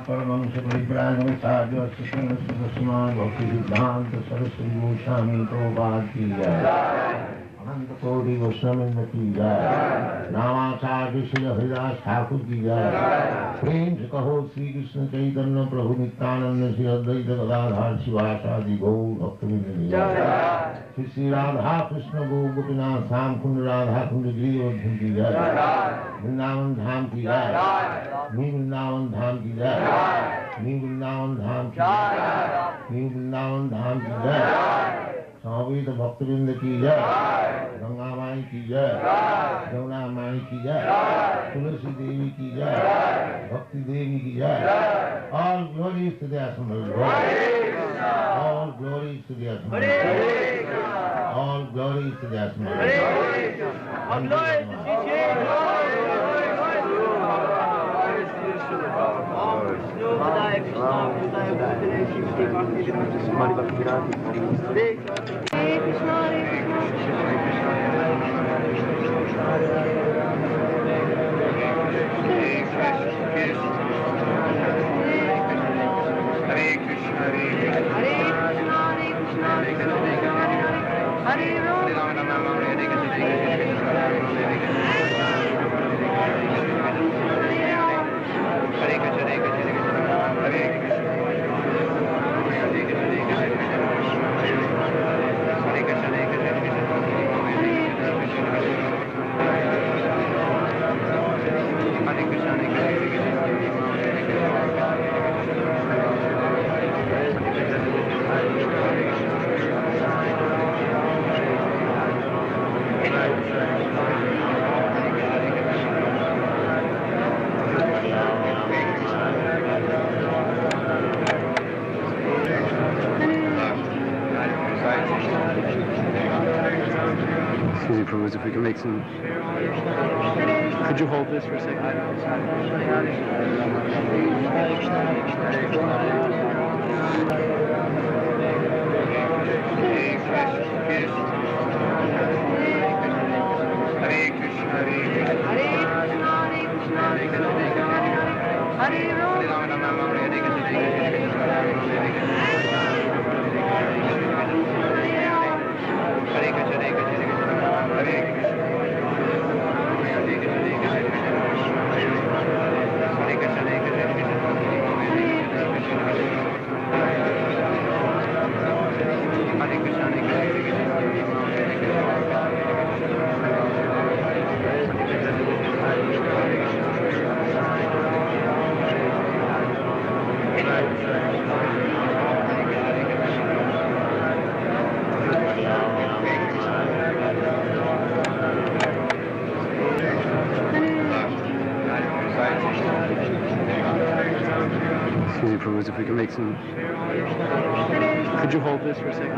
परमंश परिव्राजक साधु सुसमान भक्ति सिद्धांत सरस्वती गोस्वामी प्रभुपाद की जय। अनंत कोटि वैष्णविंद की जय, नामाचार्य श्री हरिदास ठाकुर की जय, प्रेम से कहो श्री कृष्ण चैतन्य प्रभु नित्यानंद श्री अद्वैत गदाधर शिवासादि गौर भक्तवृंद की जय, श्री श्री राधा कृष्ण गो गोपीनाथ श्याम कुंड राधा कुंड गिरिवर्धन की जय, वृंदावन धाम की जय, नी वृंदावन धाम की जय, नी वृंदावन धाम की जय, नी वृंदावन धाम की जय, समवेत भक्तवृंद की जय, गंगा माई की जय, यमुना माई की जय, तुलसी देवी की जय, भक्ति देवी की जय, all glories to the assembled Lord, all glories to the assembled Lord, all glories to the assembled Lord. Excuse me, Prabhupada, if we can make some... Could you hold this for a second? Excuse me, Prabhupada, if we can make some... Could you hold this for a second?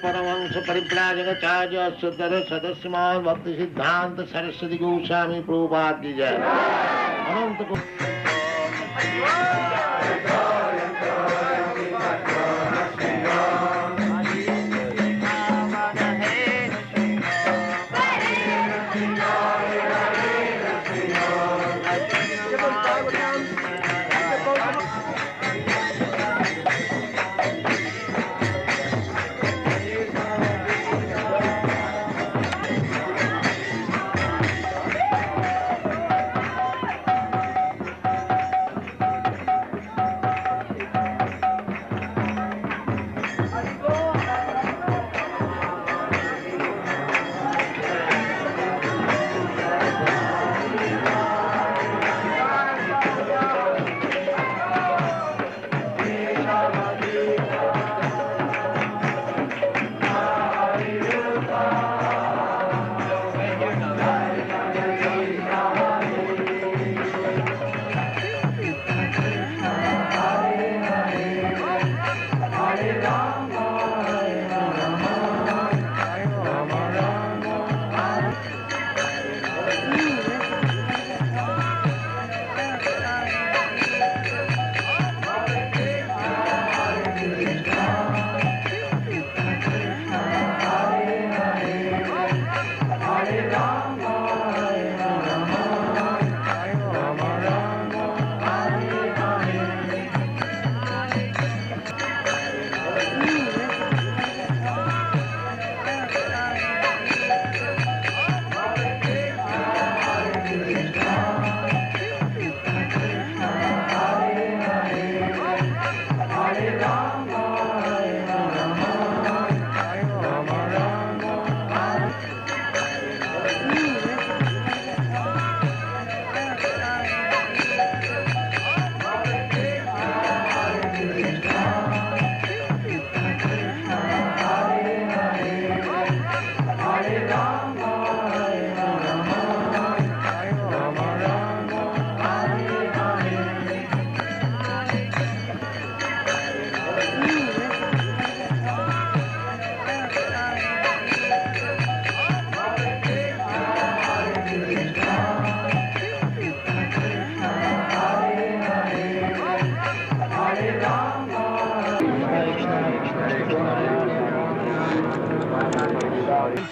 Paramhans परिव्राजकाचार्य सुधर सदस्यमान भक्ति सिद्धांत सरस्वती गोस्वामी प्रभुपाद की जय। अनंत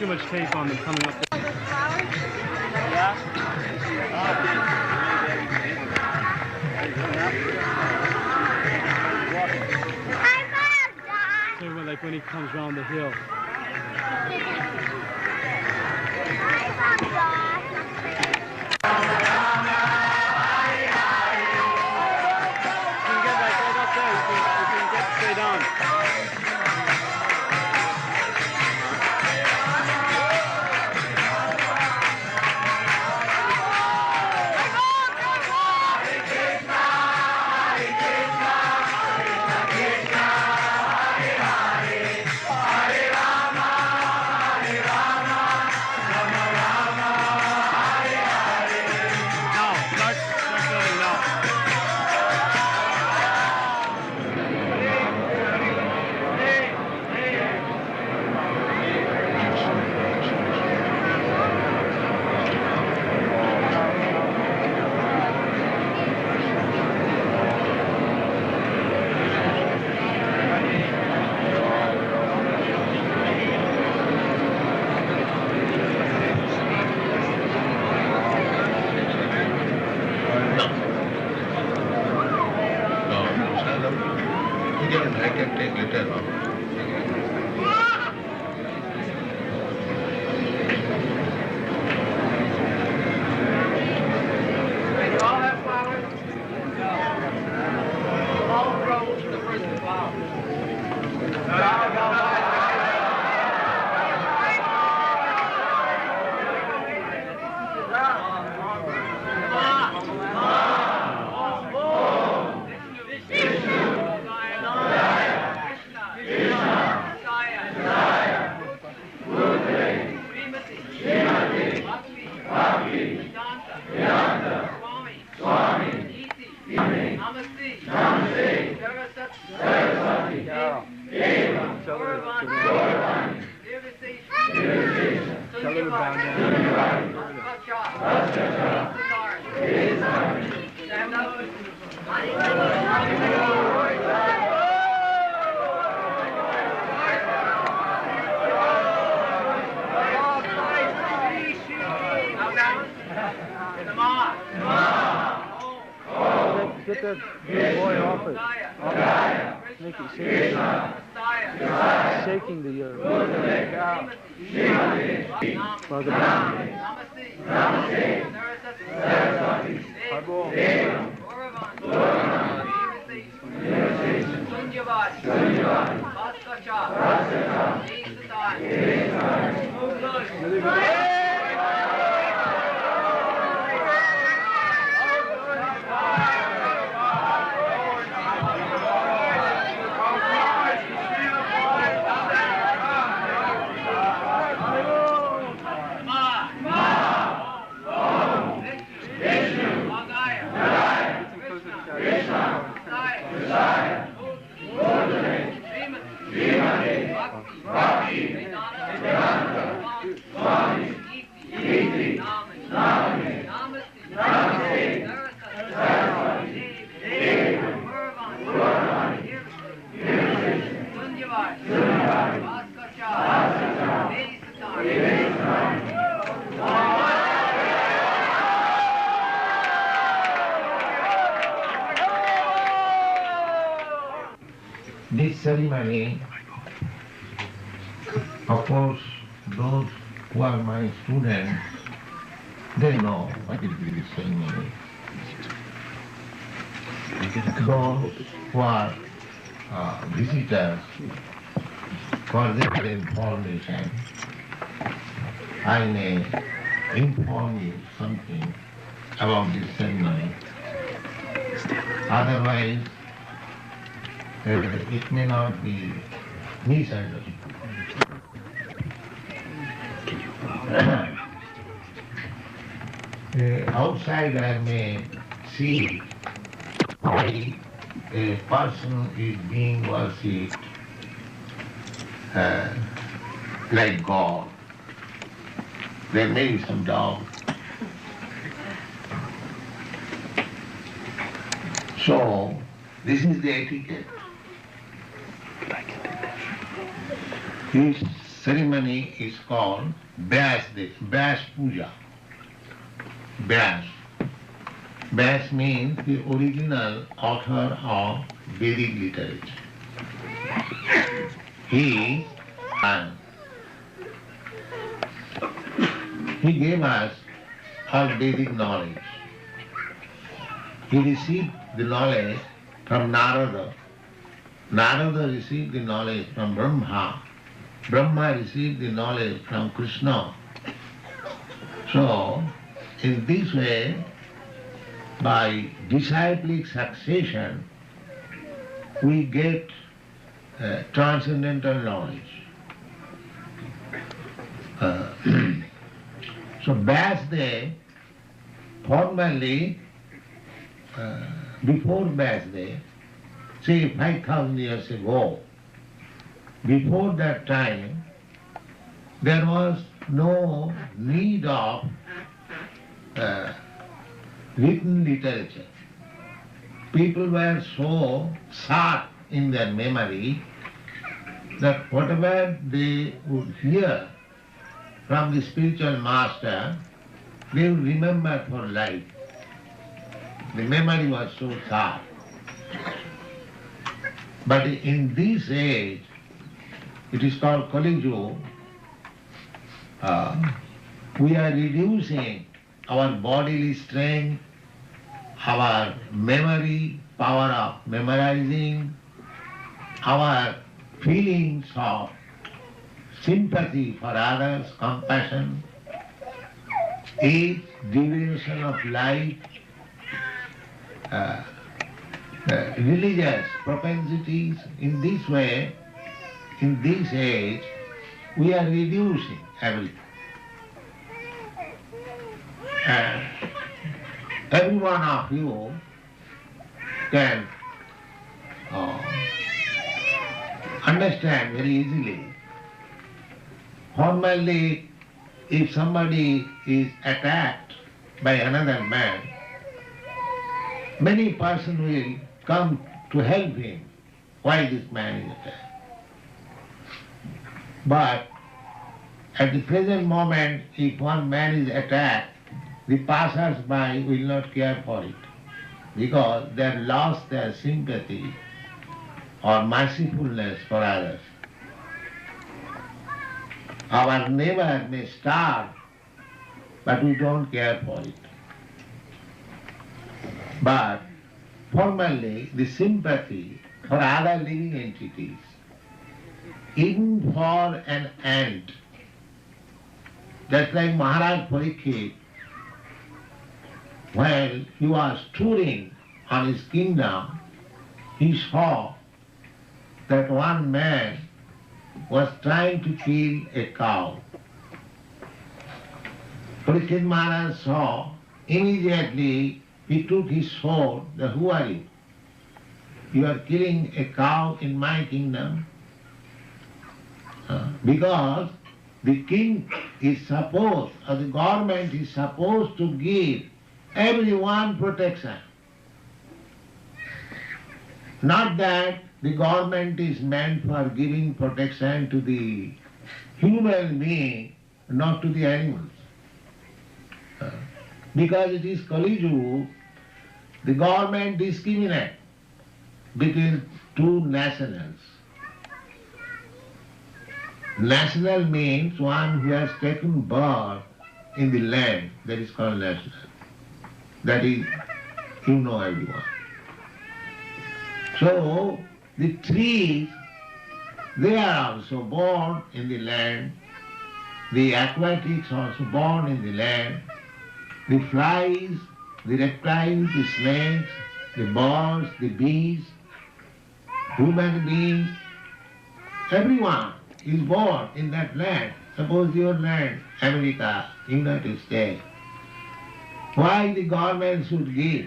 Too much tape on them coming up. So like when he comes around the hill. You can get like right up there. You can get straight on. Jagannatah, Swami, Namaste, Saraswati, Deva, Gauravancha, Get that boy off it. Make it shaking the cow. Father This ceremony, of course, those who are my students, they know what is this ceremony. Those who are visitors, for their information, I may inform you something about this ceremony. Otherwise, it may not be misunderstood. Outsider may see a person is being worshipped like God. There may be some doubt. So, this is the etiquette. This ceremony is called Vyasa-Puja. Vyasa. Vyasa means the original author of Vedic literature. He gave us our Vedic knowledge. He received the knowledge from Narada. Narada received the knowledge from Brahma. Brahma received the knowledge from Krishna. So, in this way, by disciplic succession, we get transcendental knowledge. So, Vyasa, formally, before Vyasa, say 5,000 years ago, before that time, there was no need of written literature. People were so sharp in their memory that whatever they would hear from the spiritual master, they would remember for life. The memory was so sharp. But in this age, it is called Kali Yuga, we are reducing our bodily strength, our memory, power of memorizing, our feelings of sympathy for others, compassion, age, duration of life, religious propensities. In this way, in this age, we are reducing everything. Every one of you can understand very easily. Formerly, if somebody is attacked by another man, many persons will come to help him. Why this man is attacked? But at the present moment, if one man is attacked, the passers-by will not care for it, because they have lost their sympathy or mercifulness for others. Our neighbor may starve, but we don't care for it. But formerly, the sympathy for other living entities, even for an ant, just like Maharaj Parikshit, while he was touring on his kingdom, he saw that one man was trying to kill a cow. Parikshit Maharaj saw, immediately he took his sword, who are you? You are killing a cow in my kingdom? Because the king is supposed, or the government is supposed to give everyone protection. Not that the government is meant for giving protection to the human being, not to the animals. Because it is Kali Yuga, the government discriminates between two nationals. National means one who has taken birth in the land, that is called national. That is, you know everyone. So, the trees, they are also born in the land. The aquatics are also born in the land. The flies, the reptiles, the snakes, the birds, the bees, human beings, everyone is born in that land. Suppose your land, America, United States. Why the government should give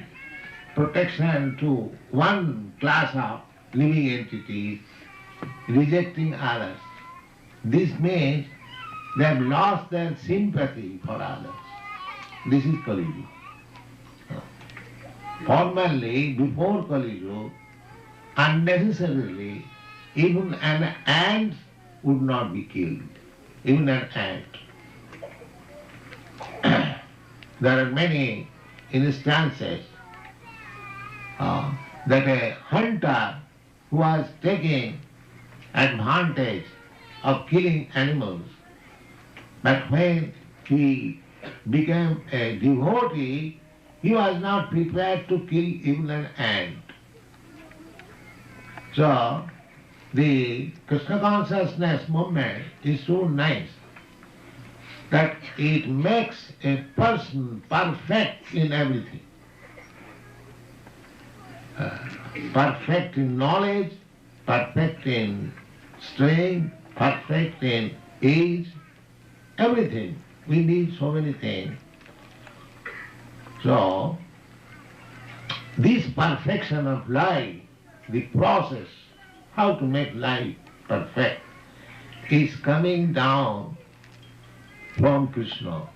protection to one class of living entities, rejecting others? This means they have lost their sympathy for others. This is Kali Yuga. Formerly, before Kali Yuga, unnecessarily, even an ant would not be killed. Even an ant. There are many instances that a hunter who was taking advantage of killing animals, but when he became a devotee, he was not prepared to kill even an ant. So, the Krishna consciousness movement is so nice that it makes a person perfect in everything. Perfect in knowledge, perfect in strength, perfect in age, everything. We need so many things. So, this perfection of life, the process, how to make life perfect, is coming down from Krishna.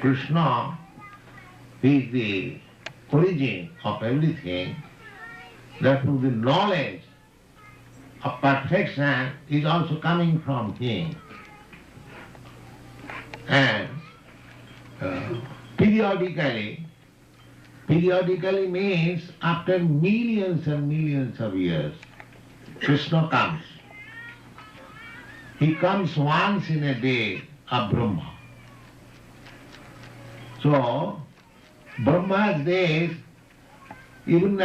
Krishna is the origin of everything. Therefore the knowledge of perfection is also coming from him. And periodically means after millions and millions of years, Krishna comes. He comes once in a day of Brahma. So, Brahma's days, even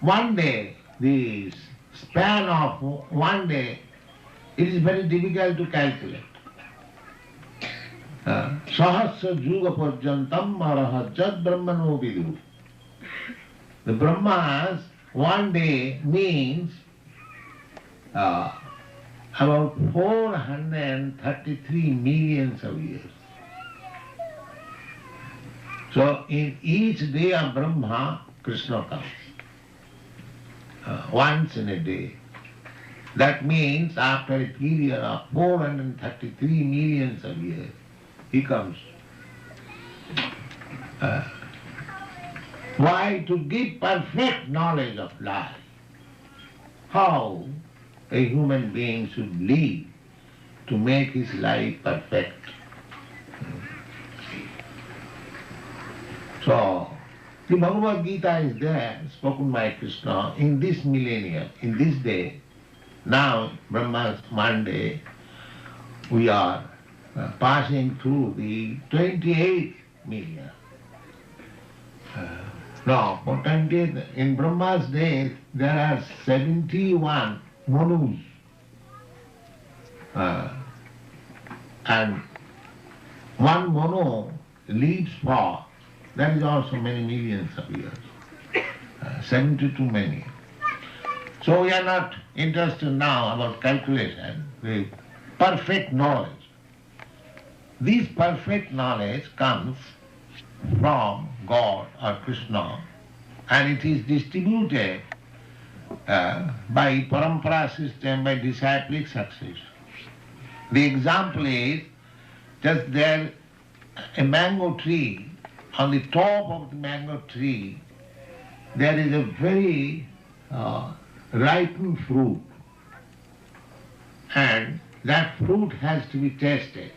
one day, the span of one day, it is very difficult to calculate. Sahasra Juga Parjantam Araha Jad Brahmano Vidu. The Brahmas, one day means about 433 millions of years. So in each day of Brahma, Krishna comes. Once in a day. That means after a period of 433 millions of years, he comes. Why? To give perfect knowledge of life. How a human being should live to make his life perfect. So, the Bhagavad Gita is there, spoken by Krishna in this millennium, in this day. Now, Brahma's Monday, we are passing through the 28th millennium. Now, for 28th, in Brahma's day, there are 71 manus. And one manu lives for, that is also many millions of years. 72 many. So we are not interested now about calculation, the perfect knowledge. This perfect knowledge comes from God or Krishna, and it is distributed by parampara system, by disciplic succession. The example is, just there a mango tree, on the top of the mango tree there is a very ripened fruit, and that fruit has to be tasted.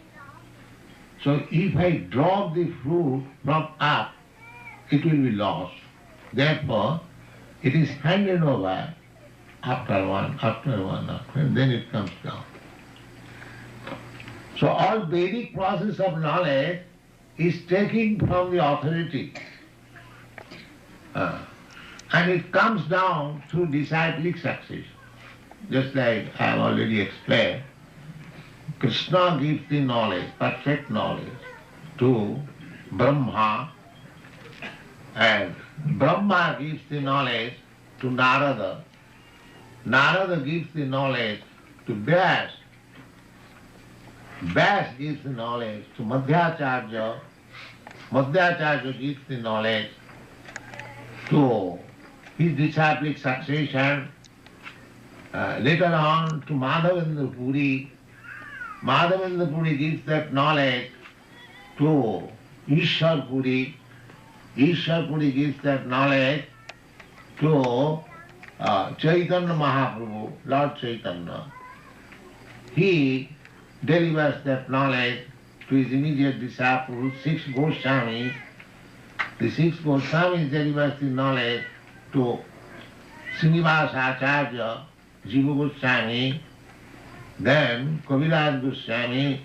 So if I drop the fruit from up, it will be lost. Therefore, it is handed over after one, and then it comes down. So all Vedic process of knowledge is taken from the authority. And it comes down through disciplic succession. Just like I have already explained, Krishna gives the knowledge, perfect knowledge, to Brahma, and Brahma gives the knowledge to Narada. Narada gives the knowledge to Vyasa. Vyasa gives the knowledge to Madhyacharya. Madhyacharya gives the knowledge to his disciplic succession. Later on to Madhavendra Puri. Madhavendra Puri gives that knowledge to Ishwar Puri. Ishwar Puri gives that knowledge to Chaitanya Mahaprabhu, Lord Chaitanya. He delivers that knowledge to his immediate disciples, 6 Goswamis. The 6 Goswamis delivers the knowledge to Srinivasa Acharya, Jiva Goswami, then Kaviraj Goswami,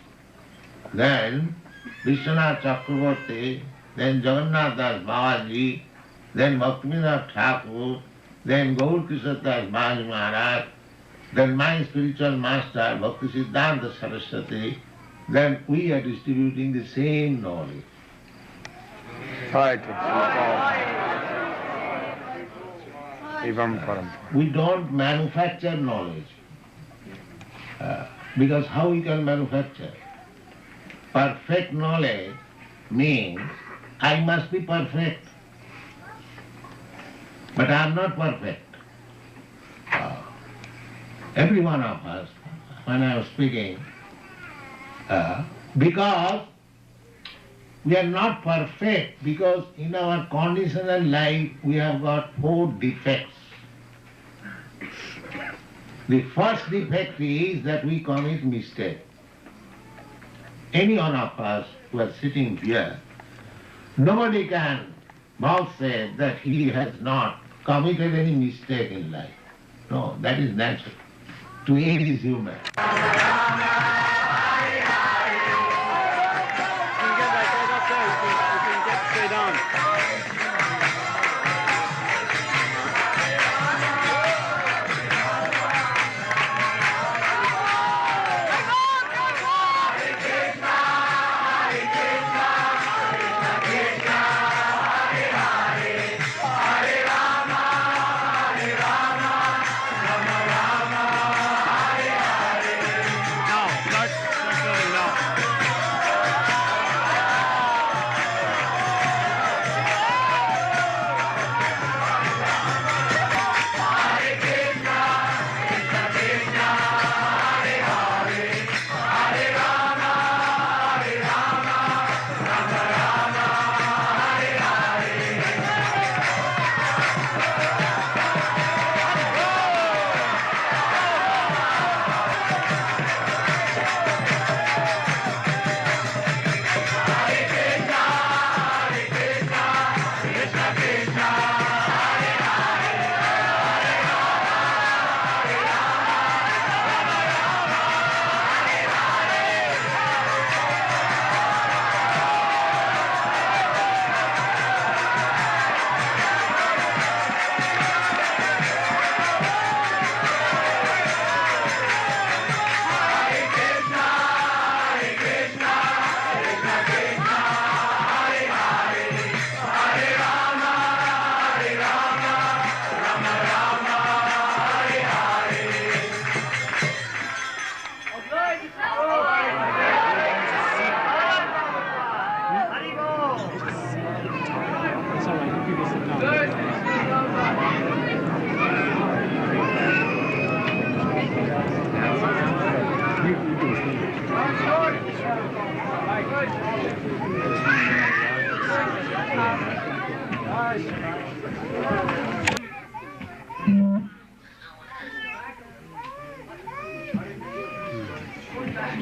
then Vishwanath Chakravarti, then Jagannatah Das Babaji, then Bhaktivinoda Thakur, then Gaur Krishna Das Babaji Maharaj, then my spiritual master Bhakti Siddhanta Saraswati, then we are distributing the same knowledge. We don't manufacture knowledge. Because how we can manufacture? Perfect knowledge means I must be perfect. But I am not perfect. Every one of us, when I was speaking, because we are not perfect, because in our conditional life we have got 4 defects. The first defect is that we commit mistake. Any one of us who are sitting here, nobody can say that he has not committed any mistake in life. No, that is natural. To aid is human.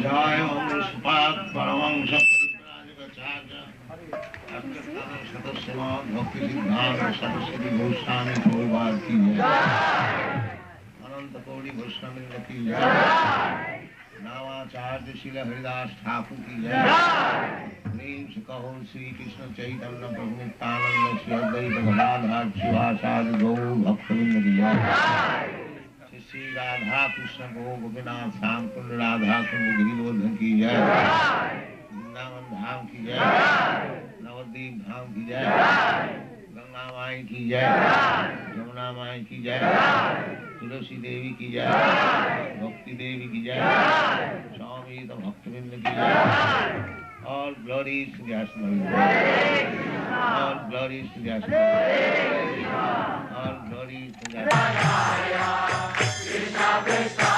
Jai Om Rispat Paramamsa Pariprajagacharya Askatana Sadasama Bhakti Siddhanta Saraswati Goswami Prabhupada ki jai Ananta Kodi Vaishnava ki jai Namacharya Srila Haridas Thakur ki jai Prem se kaho Sri Krishna Chaitanya Prabhu Nityananda Sri Advaita Gadadhar Shivasadi Gaur Bhaktavinda ki jai Sri Sri Radha-Krishna Deities Sankirtan Radha-Krishna Deities की जय वृंदावन धाम की जय नवद्वीप धाम की जय गंगा माई की जय यमुना माई की जय तुलसी देवी की जय भक्ति देवी की जय स्वामी भक्तवृंद की जय All glories to Vyasa-Puja. All glories to Vyasa-Puja. All glories to Vyasa-Puja. Krishna Krishna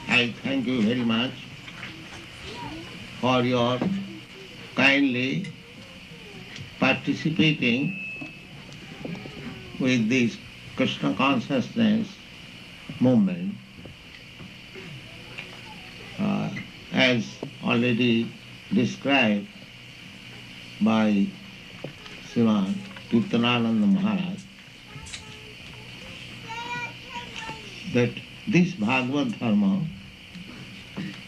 I thank you very much for your kindly participating with this Krishna consciousness movement. As already described by Sriman Kirtanananda Maharaj, that this Bhagavad Dharma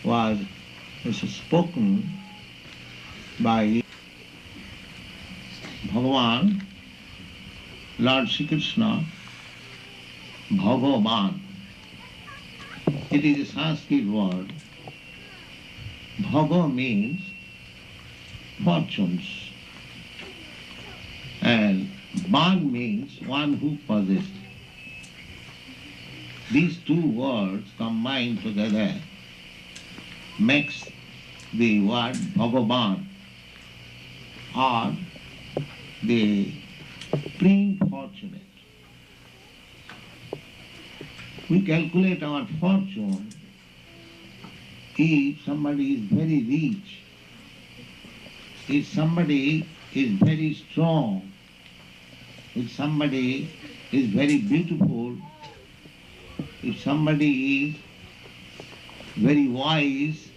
was spoken by Bhagavan, Lord Sri Krishna, Bhagavan. It is a Sanskrit word. Bhaga means fortunes, and Ban means one who possesses. These two words combined together makes the word Bhagavan, or the supreme fortunate. We calculate our fortune if somebody is very rich, if somebody is very strong, if somebody is very beautiful, if somebody is very wise,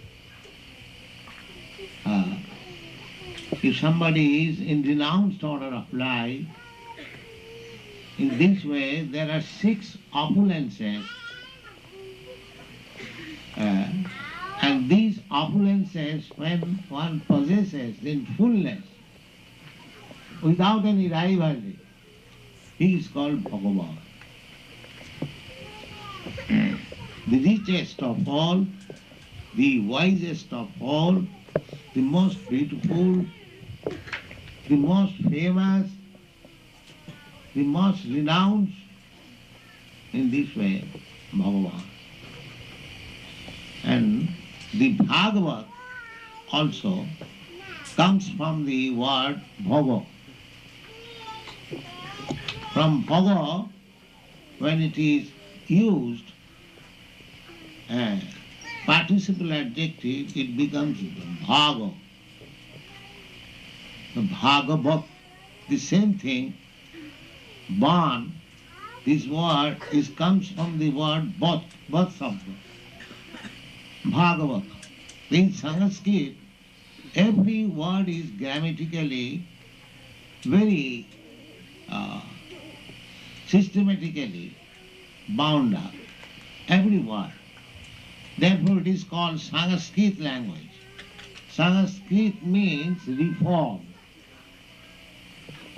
if somebody is in renounced order of life. In this way there are 6 opulences, and these opulences, when one possesses in fullness, without any rivalry, he is called Bhagavan. the richest of all, the wisest of all, the most beautiful, the most famous, the most renowned, in this way, Bhagavan. And the Bhagavad also comes from the word Bhava. From Bhava, when it is used, participle adjective, it becomes Bhaga. The Bhagavat, the same thing, Ban, this word comes from the word Bhat Sabda. Bhagavat. In Sanskrit, every word is grammatically very systematically bound up. Every word. Therefore it is called Sanskrit language. Sanskrit means reform.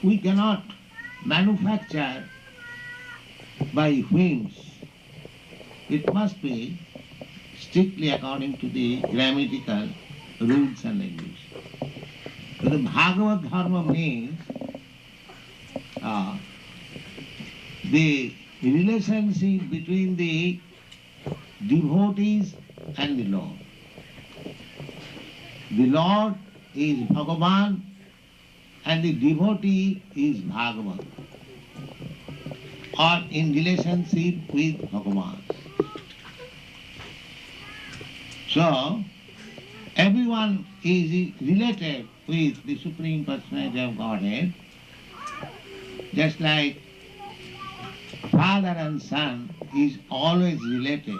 We cannot manufacture by whims. It must be strictly according to the grammatical rules and regulations. So the Bhagavad Dharma means the relationship between the devotees and the Lord. The Lord is Bhagavan and the devotee is Bhagavan, or in relationship with Bhagavan. So, everyone is related with the Supreme Personality of Godhead, just like father and son is always related.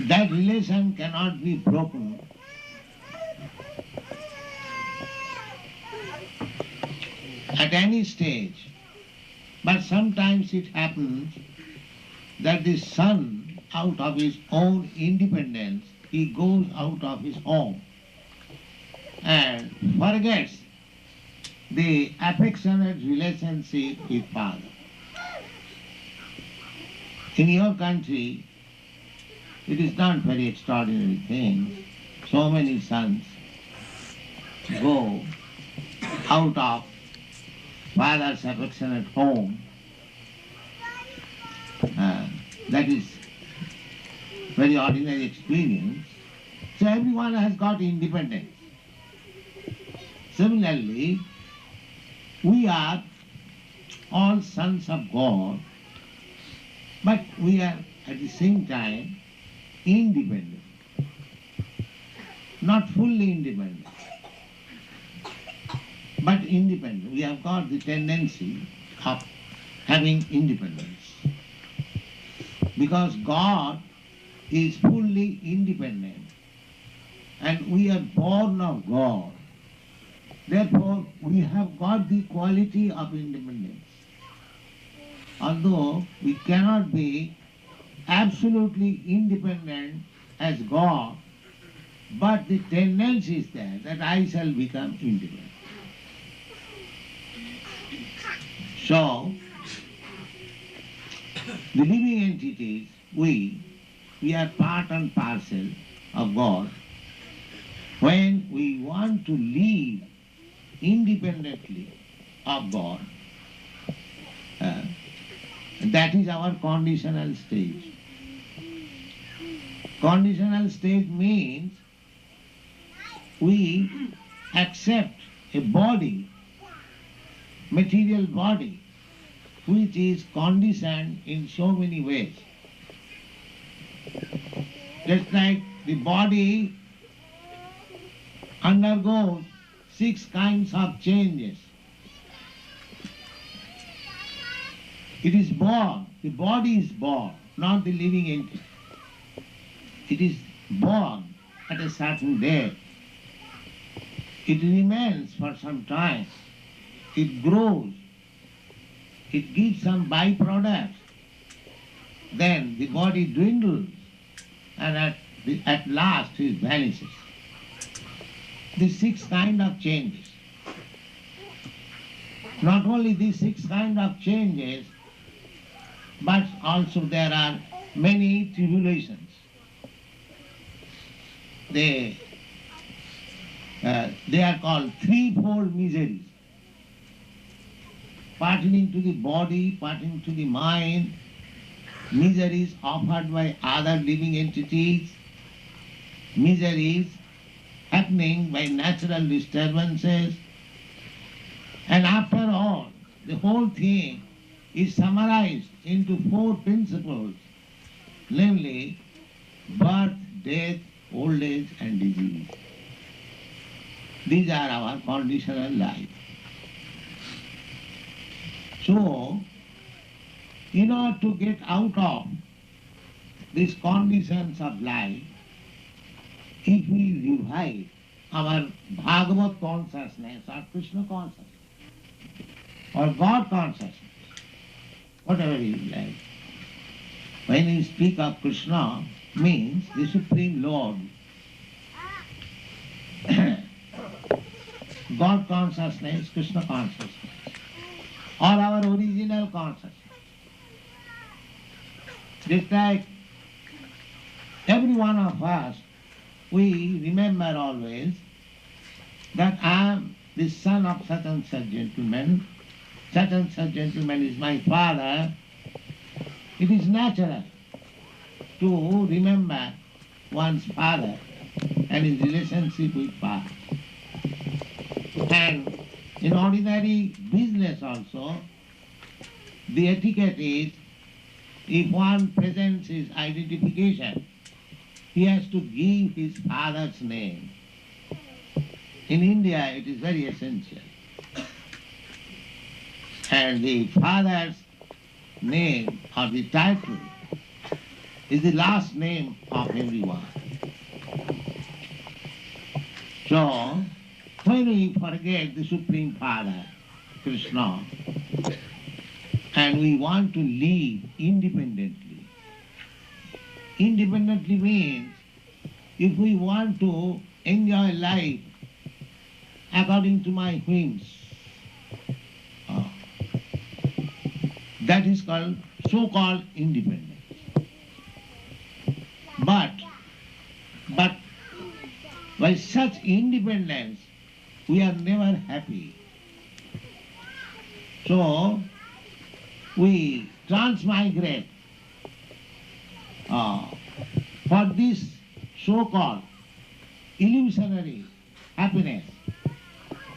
That relation cannot be broken. At any stage. But sometimes it happens that the son, out of his own independence, he goes out of his home and forgets the affectionate relationship with father. In your country, it is not very extraordinary thing. So many sons go out of father's affectionate home. That is very ordinary experience. So everyone has got independence. Similarly, we are all sons of God, but we are at the same time independent. Not fully independent, but independent. We have got the tendency of having independence. Because God is fully independent and we are born of God. Therefore, we have got the quality of independence. Although we cannot be absolutely independent as God, but the tendency is there that I shall become independent. So, the living entities, we are part and parcel of God. When we want to live independently of God, that is our conditional stage. Conditional stage means we accept a body, material body, which is conditioned in so many ways. Just like the body undergoes 6 kinds of changes. It is born, the body is born, not the living entity. It is born at a certain day. It remains for some time. It grows. It gives some byproducts. Then the body dwindles and at last it vanishes. These 6 kinds of changes. Not only these 6 kinds of changes, but also there are many tribulations. They are called threefold miseries, pertaining to the body, pertaining to the mind, miseries offered by other living entities, miseries happening by natural disturbances, and after all, the whole thing is summarized into four principles, namely birth, death, old age and disease. These are our conditional life. So, in order to get out of these conditions of life, if we revive our Bhagavad consciousness or Krishna consciousness or God consciousness, whatever you like, when we speak of Krishna, means the Supreme Lord, God consciousness, Krishna consciousness, or our original consciousness. Just like every one of us, we remember always that I am the son of such and such gentleman. Such and such gentleman is my father. It is natural to remember one's father and his relationship with father. And in ordinary business also, the etiquette is, if one presents his identification, he has to give his father's name. In India, it is very essential. And the father's name or the title is the last name of everyone. So, when we forget the Supreme Father, Krishna, and we want to live independently, independently means if we want to enjoy life according to my whims, that is called so-called independence. But by such independence, we are never happy. So, we transmigrate for this so-called illusionary happiness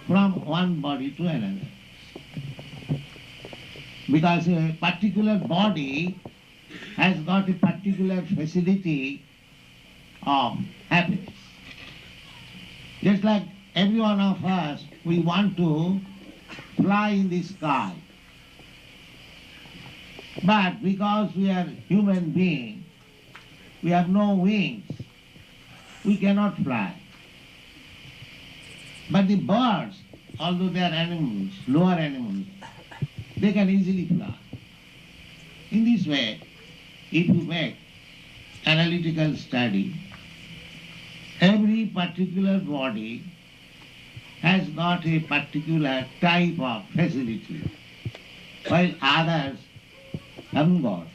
from one body to another. Because a particular body has got a particular facility of happiness. Just like every one of us, we want to fly in the sky. But because we are human beings, we have no wings, we cannot fly. But the birds, although they are animals, lower animals, they can easily fly. In this way, if you make analytical study, every particular body has got a particular type of facility, while others haven't got.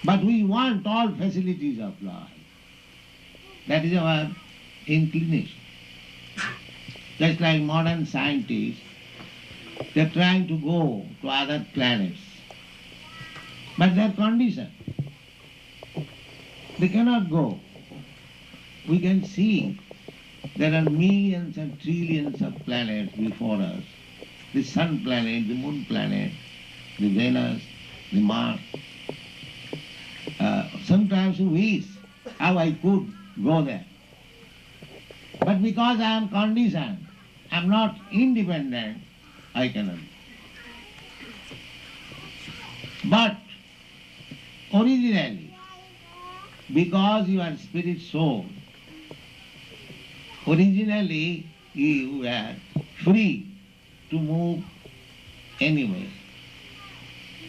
But we want all facilities of life. That is our inclination. Just like modern scientists, they are trying to go to other planets. But they are conditioned. They cannot go. We can see there are millions and trillions of planets before us. The sun planet, the moon planet, the Venus, the Mars. Sometimes we wish how I could go there. But because I am conditioned, I am not independent, I cannot. But originally, because you are spirit soul, originally you were free to move anywhere.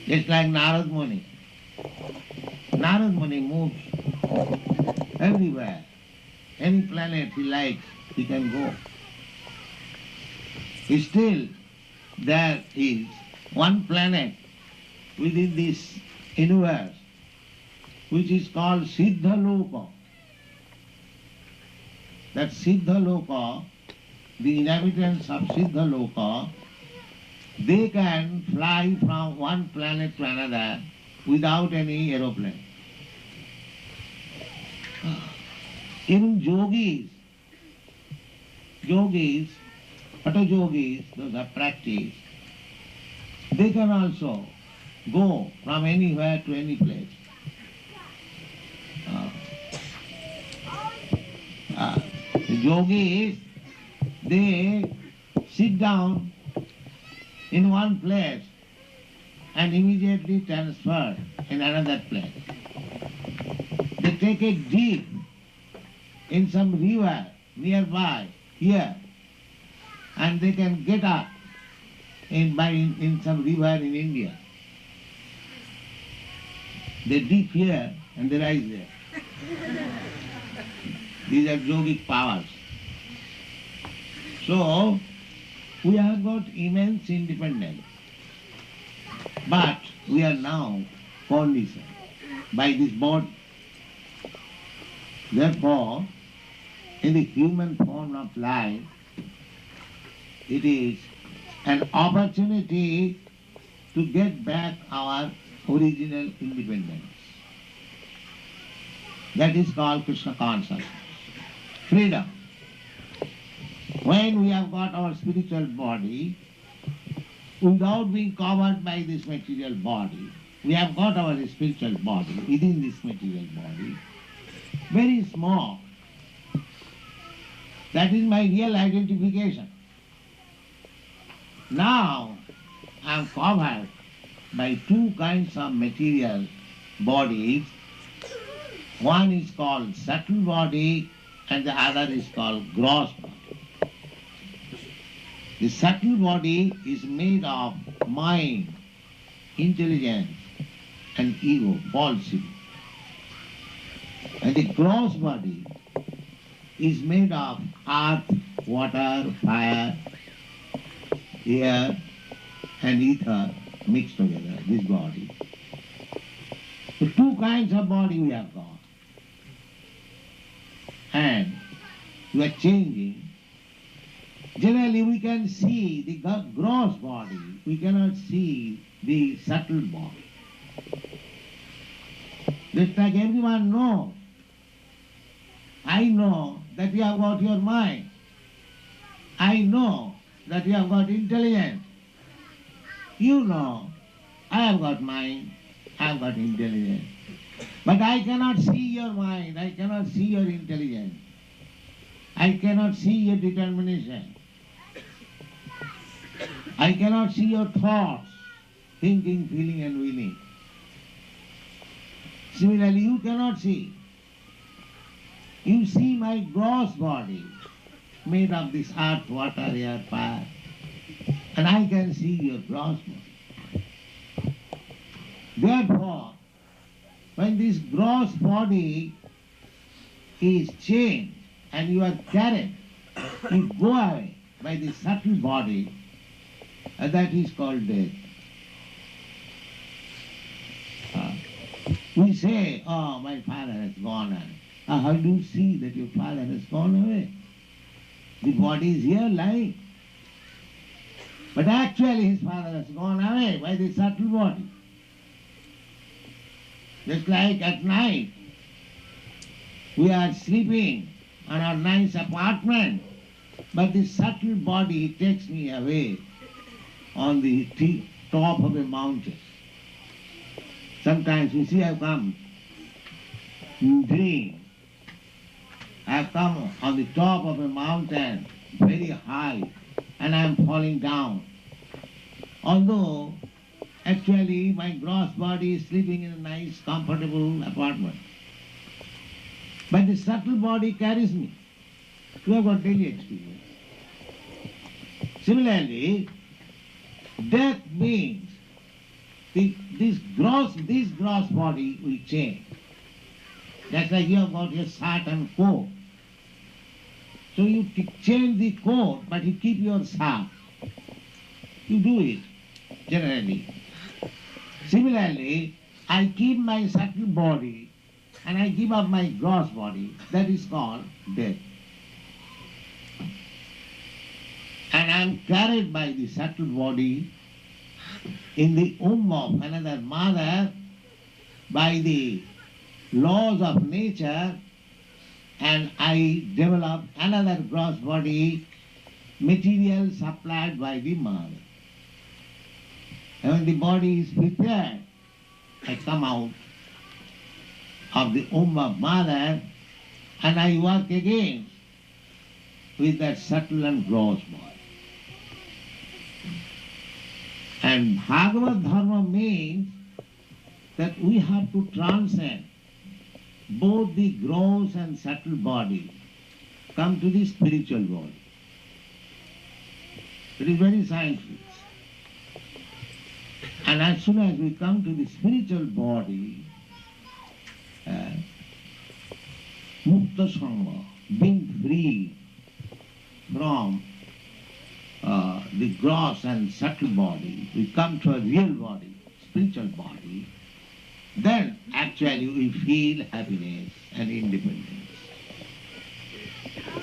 Just like Narad Muni. Narad Muni moves everywhere. Any planet he likes, he can go. Still, there is one planet within this universe, which is called Siddha Loka. That Siddha Loka, the inhabitants of Siddha Loka, they can fly from one planet to another without any aeroplane. Even yogis, Hata-yogis, those are practice, they can also go from anywhere to any place. The yogis, they sit down in one place and immediately transfer in another place. They take a dip in some river nearby here, and they can get up in some river in India. They dip here and they rise there. These are yogic powers. So, we have got immense independence, but we are now conditioned by this body. Therefore, in the human form of life, it is an opportunity to get back our original independence. That is called Krishna consciousness, freedom. When we have got our spiritual body, without being covered by this material body, we have got our spiritual body within this material body, very small. That is my real identification. Now I am covered by two kinds of material bodies. One is called subtle body and the other is called gross body. The subtle body is made of mind, intelligence and ego, falsity. And the gross body is made of earth, water, fire, air and ether mixed together, this body. So two kinds of body we have got. And we are changing. Generally we can see the gross body, we cannot see the subtle body. Just like everyone knows. I know that you have got your mind. I know that you have got intelligence. You know, I have got mind, I have got intelligence. But I cannot see your mind, I cannot see your intelligence. I cannot see your determination. I cannot see your thoughts, thinking, feeling and willing. Similarly, you cannot see. You see my gross body made of this earth, water, air, fire, and I can see your gross body. Therefore, when this gross body is changed and you are carried, you go away by the subtle body, and that is called death. We say, oh, my father has gone away. How do you see that your father has gone away? The body is here lying. But actually his father has gone away by the subtle body. Just like at night, we are sleeping on our nice apartment, but the subtle body takes me away on the top of a mountain. Sometimes you see I have come in dream. I have come on the top of a mountain, very high, and I am falling down. Although actually my gross body is sleeping in a nice, comfortable apartment. But the subtle body carries me. You have got daily experience. Similarly, death means this gross body will change. That's like you have got your shirt and coat. So you change the coat, but you keep your shirt. You do it, generally. Similarly, I keep my subtle body and I give up my gross body. That is called death. And I am carried by the subtle body in the womb of another mother by the laws of nature, and I develop another gross body, material supplied by the mother. And when the body is prepared, I come out of the womb of mother and I work again with that subtle and gross body. And Bhagavad Dharma means that we have to transcend both the gross and subtle body, come to the spiritual body. It is very scientific. And as soon as we come to the spiritual body, Mukta Sangha, being free from the gross and subtle body, we come to a real body, spiritual body, then actually we feel happiness and independence.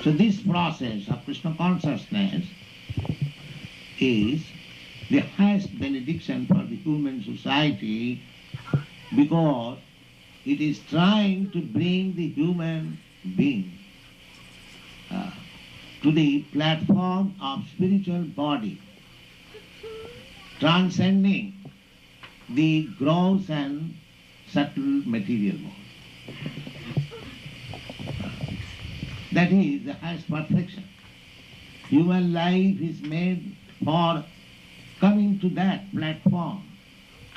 So this process of Krishna consciousness is the highest benediction for the human society, because it is trying to bring the human being to the platform of spiritual body, transcending the gross and subtle material body. That is the highest perfection. Human life is made for coming to that platform,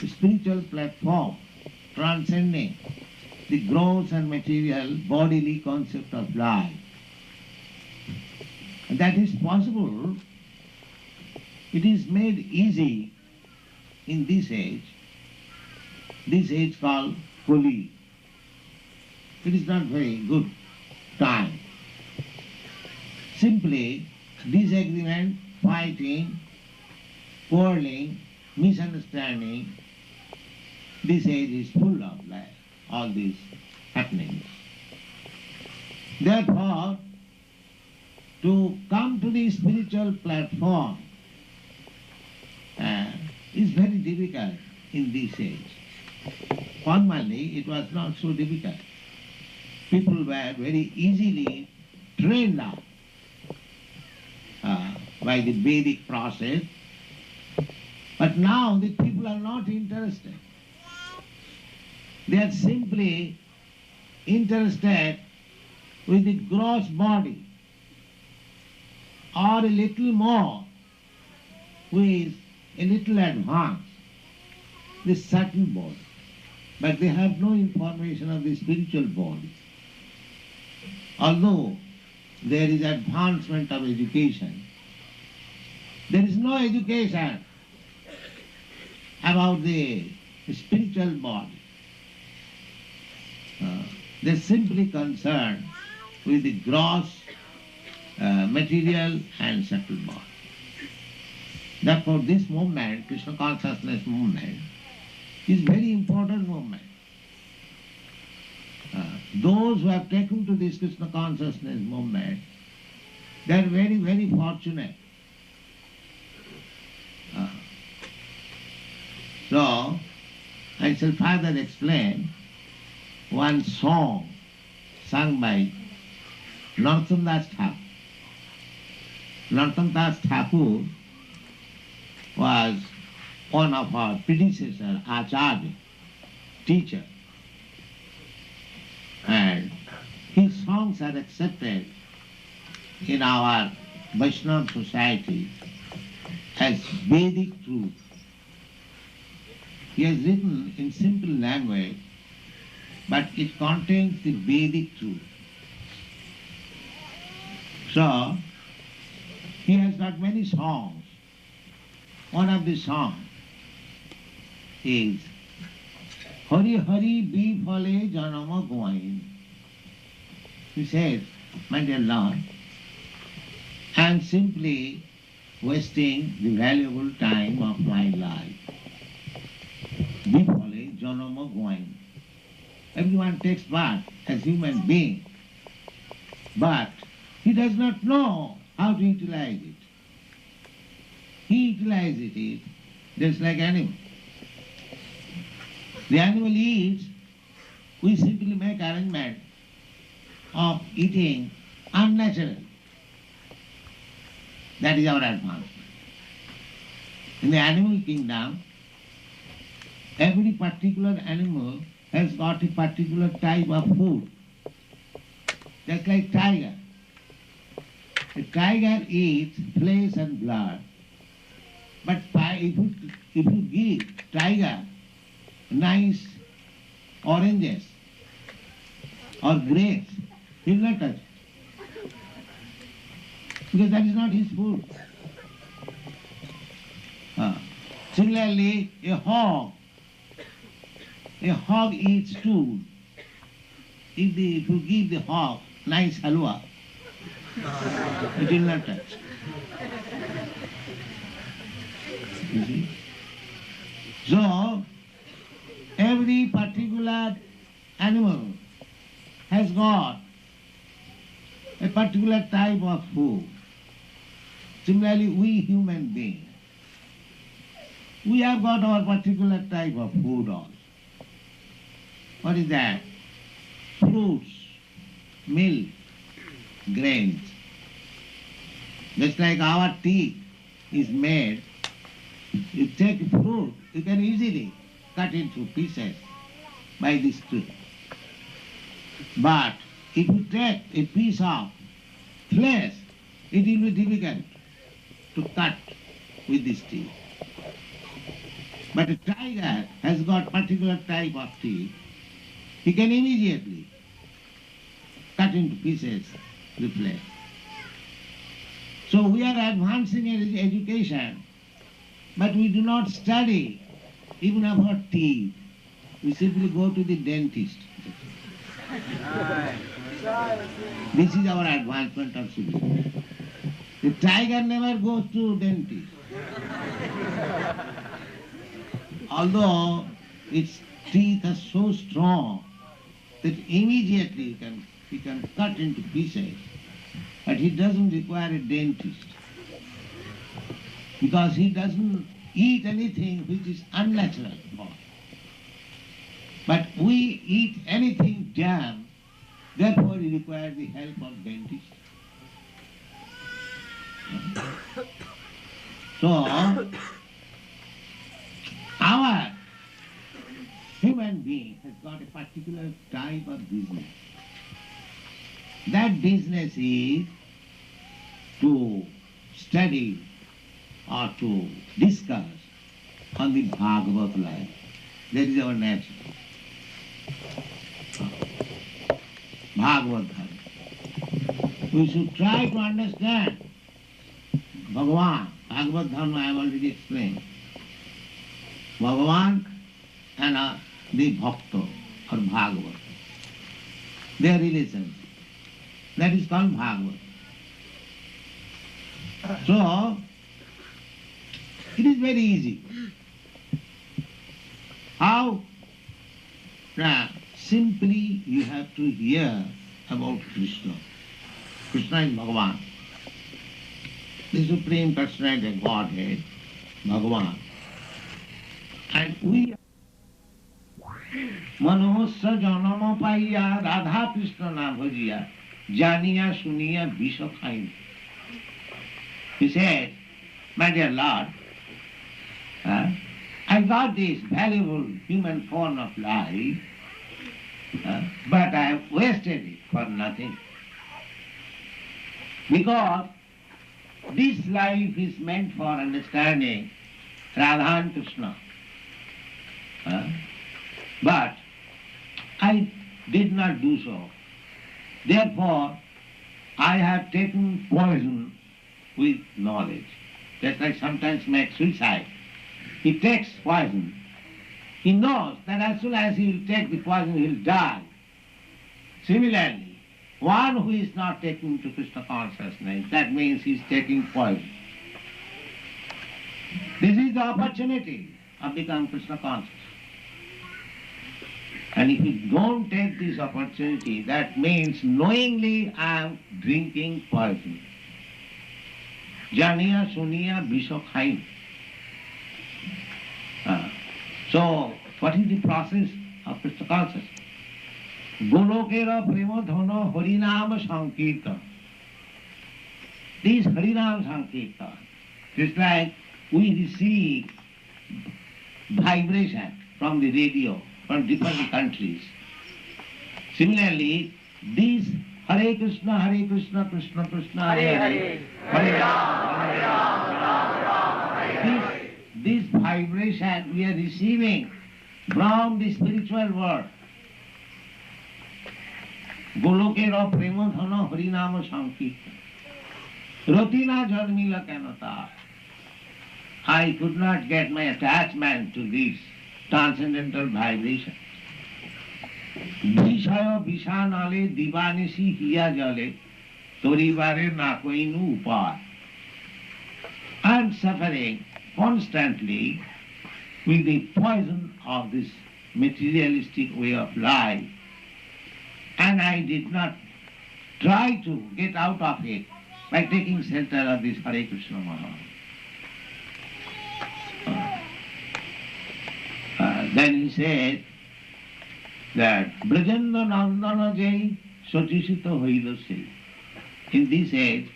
the spiritual platform, transcending the gross and material bodily concept of life. And that is possible. It is made easy in this age called Kali. It is not very good time. Simply disagreement, fighting, quarreling, misunderstanding, this age is full of all these happenings. Therefore, to come to the spiritual platform is very difficult in this age. Formerly, it was not so difficult. People were very easily trained up by the Vedic process, but now the people are not interested. They are simply interested with the gross body, or a little more with a little advance, the subtle body. But they have no information of the spiritual body. Although there is advancement of education, there is no education about the spiritual body. They are simply concerned with the gross material and subtle body. Therefore this movement, Krishna consciousness movement, is very important movement. Those who have taken to this Krishna consciousness movement, they are very, very fortunate. So, I shall further explain one song sung by Narottam Das Thakur. Narottam Das Thakur was one of our predecessor, Acharya, teacher. And his songs are accepted in our Vaishnava society as Vedic truth. He has written in simple language, but it contains the Vedic truth. So, he has got many songs. One of the songs is Hari Hari Bifale Janama Goin. He says, my dear Lord, I am simply wasting the valuable time of my life. janama going. Everyone takes birth as human being, but he does not know how to utilize it. He utilizes it just like animal. The animal eats, we simply make arrangement of eating unnatural. That is our advancement. In the animal kingdom, every particular animal has got a particular type of food. Just like tiger. A tiger eats flesh and blood. But if you give tiger nice oranges or grapes, he will not touch it. Because that is not his food. Similarly, a hog eats stool. If you give the hog nice halwa, it will not touch. You see? So, every particular animal has got a particular type of food. Similarly, we human beings, we have got our particular type of food also. What is that? Fruits, milk, grains. Just like our teeth is made, you take a fruit, you can easily cut into pieces by this tool. But if you take a piece of flesh, it will be difficult to cut with this teeth. But a tiger has got particular type of teeth. He can immediately cut into pieces the flesh. So we are advancing in education, but we do not study even about teeth. We simply go to the dentist. This is our advancement of civilization. The tiger never goes to dentist. Although its teeth are so strong that immediately he can cut into pieces, but he doesn't require a dentist because he doesn't eat anything which is unnatural for him. But we eat anything damn, therefore we require the help of dentist. So, our human being has got a particular type of business. That business is to study or to discuss on the Bhagavad life. That is our nature. Bhagavad Dharma. We should try to understand Bhagavan. Bhagavad Dharma I have already explained. Bhagavan and the Bhakta or Bhagavad. Their relationship. That is called Bhagavad. So, it is very easy. How? Now, simply you have to hear about Krishna. Krishna is Bhagavan. The Supreme Personality of Godhead, Bhagavan. And we Manusya janama paiya Radha-Krishna na bhajiya janiya suniya visha khain. He said, my dear Lord, I got this valuable human form of life, but I have wasted it for nothing. Because this life is meant for understanding Radha and Krishna. But I did not do so. Therefore, I have taken poison with knowledge. Just like sometimes makes suicide. He takes poison. He knows that as soon as he will take the poison, he will die. Similarly, one who is not taking to Krishna consciousness, that means he is taking poison. This is the opportunity of becoming Krishna conscious. And if you don't take this opportunity, that means knowingly I am drinking poison. Janiya suniya bisha khai. So, what is the process of Krishna consciousness? Golokera prema dhana harinama sankirtan. This harinama sankirtan, just like we receive vibration from the radio from different countries. Similarly, this Hare Krishna, Krishna Krishna, Hare Hare, Hare Rama, Rama Rama, Hare Hare. This vibration we are receiving from the spiritual world. Golokera prema dhana harinama sankirtan. Ratina janmila kanata. I could not get my attachment to this transcendental vibration. Vishaya vishanale divanisi hiya jale toribare nakoinu upar. I am suffering constantly with the poison of this materialistic way of life, and I did not try to get out of it by taking shelter of this Hare Krishna Maha. Then he said that Brajanda Nandana Jai Sotisita Hoila Se. In this age,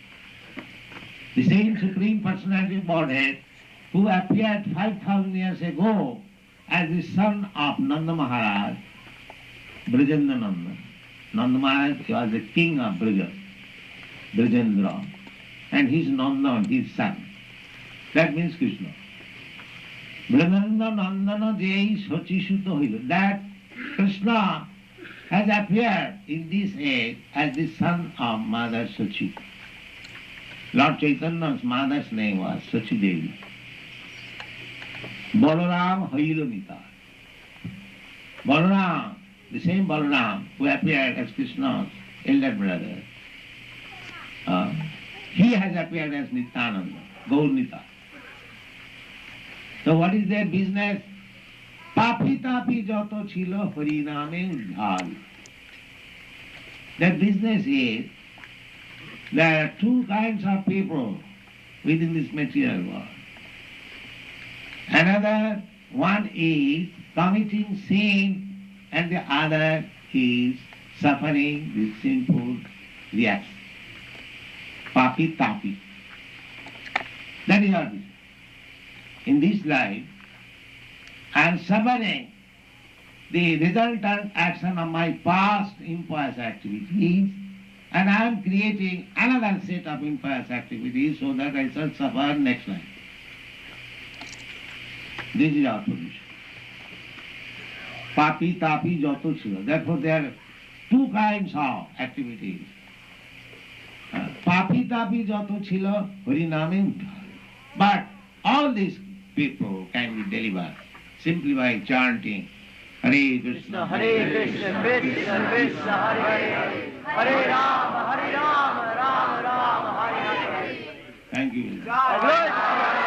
the same Supreme Personality of Godhead who appeared 5,000 years ago as the son of Nanda Maharaj, Brajanda Nanda. Nanda Maharaj was the king of Braja, Brajendra, and his Nanda, his son. That means Krishna. Brahmanda Nandana Jai Sachisuta Hoila. That Krishna has appeared in this age as the son of Mother Sachi. Lord Chaitanya's mother's name was Sachi Devi. Balaram Hailanita. Balaram, the same Balaram who appeared as Krishna's elder brother, he has appeared as Nityananda, Gaur-Nita. So what is their business? Papi tapi joto chilo hariname udhal. Their business is, there are two kinds of people within this material world. Another one is committing sin, and the other is suffering with sinful reaction. Papi tapi. That is our business. In this life, I am suffering the resultant action of my past impious activities, and I am creating another set of impious activities so that I shall suffer next life. This is our position. Papi, tapi, joto chila. Therefore there are two kinds of activities. Papi, tapi, joto chila, hariname udhar. But all these people can be delivered simply by chanting Hare Krishna, Hare Krishna, Krishna Krishna, Hare Hare, Hare Rama, Rama Rama, Hare Hare. Thank you. God bless.